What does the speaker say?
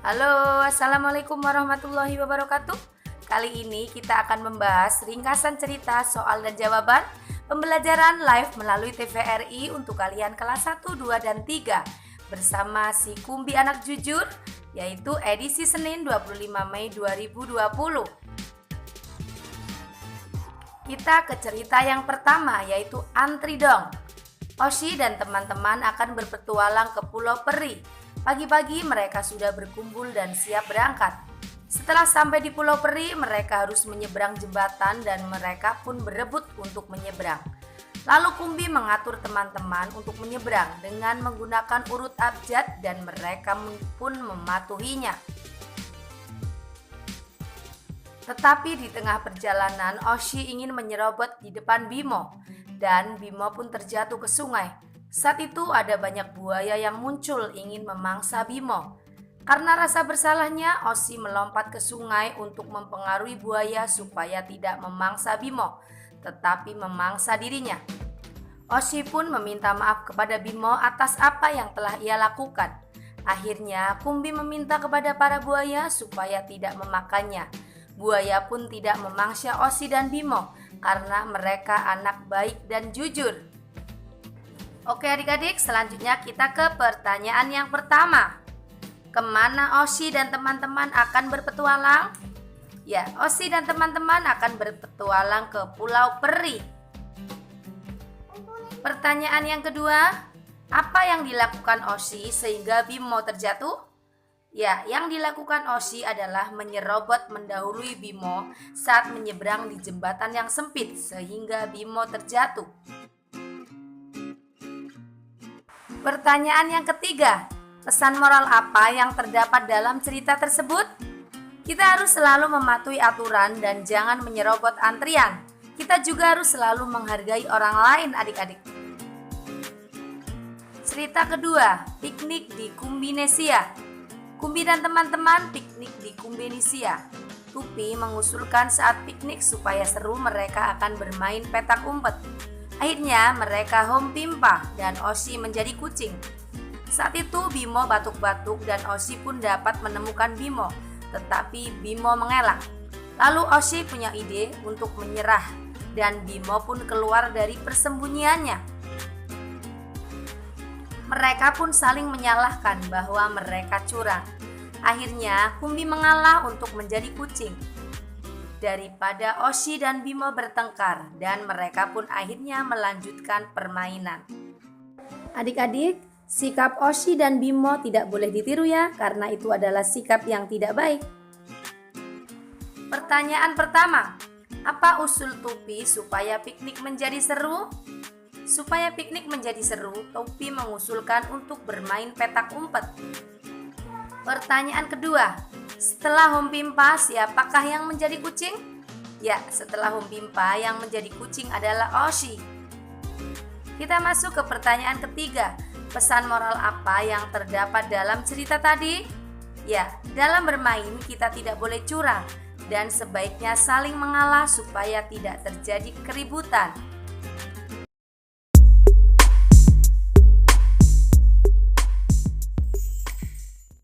Halo, Assalamualaikum warahmatullahi wabarakatuh. Kali ini kita akan membahas ringkasan cerita soal dan jawaban pembelajaran live melalui TVRI untuk kalian kelas 1, 2, dan 3 bersama si Kumbi Anak Jujur, yaitu edisi Senin 25 Mei 2020. Kita ke cerita yang pertama, yaitu Antri Dong. Oshi dan teman-teman akan berpetualang ke Pulau Peri. Pagi-pagi mereka sudah berkumpul dan siap berangkat. Setelah sampai di Pulau Peri, mereka harus menyeberang jembatan dan mereka pun berebut untuk menyeberang. Lalu Kumbi mengatur teman-teman untuk menyeberang dengan menggunakan urut abjad dan mereka pun mematuhinya. Tetapi di tengah perjalanan, Oshi ingin menyerobot di depan Bimo dan Bimo pun terjatuh ke sungai. Saat itu ada banyak buaya yang muncul ingin memangsa Bimo. Karena rasa bersalahnya, Oshi melompat ke sungai untuk mempengaruhi buaya supaya tidak memangsa Bimo, tetapi memangsa dirinya. Oshi pun meminta maaf kepada Bimo atas apa yang telah ia lakukan. Akhirnya, Kumbi meminta kepada para buaya supaya tidak memakannya. Buaya pun tidak memangsa Oshi dan Bimo karena mereka anak baik dan jujur. Oke adik-adik, selanjutnya kita ke pertanyaan yang pertama. Kemana Oshi dan teman-teman akan berpetualang? Ya, Oshi dan teman-teman akan berpetualang ke Pulau Peri. Pertanyaan yang kedua, apa yang dilakukan Oshi sehingga Bimo terjatuh? Ya, yang dilakukan Oshi adalah menyerobot mendahului Bimo saat menyeberang di jembatan yang sempit sehingga Bimo terjatuh. Pertanyaan yang ketiga, pesan moral apa yang terdapat dalam cerita tersebut? Kita harus selalu mematuhi aturan dan jangan menyerobot antrian. Kita juga harus selalu menghargai orang lain adik-adik. Cerita kedua, piknik di Kumbinesia. Kumbi dan teman-teman piknik di Kumbinesia. Tupi mengusulkan saat piknik supaya seru mereka akan bermain petak umpet. Akhirnya mereka home pimpa dan Oshi menjadi kucing. Saat itu Bimo batuk-batuk dan Oshi pun dapat menemukan Bimo, tetapi Bimo mengelak. Lalu Oshi punya ide untuk menyerah dan Bimo pun keluar dari persembunyiannya. Mereka pun saling menyalahkan bahwa mereka curang. Akhirnya Kumbi mengalah untuk menjadi kucing. Daripada Oshi dan Bimo bertengkar dan mereka pun akhirnya melanjutkan permainan. Adik-adik, sikap Oshi dan Bimo tidak boleh ditiru ya, karena itu adalah sikap yang tidak baik. Pertanyaan pertama, apa usul Tupi supaya piknik menjadi seru? Supaya piknik menjadi seru, Tupi mengusulkan untuk bermain petak umpet. Pertanyaan kedua, setelah home pimpa, siapakah yang menjadi kucing? Ya, setelah home pimpa yang menjadi kucing adalah Oshi. Kita masuk ke pertanyaan ketiga. Pesan moral apa yang terdapat dalam cerita tadi? Ya, dalam bermain kita tidak boleh curang dan sebaiknya saling mengalah supaya tidak terjadi keributan.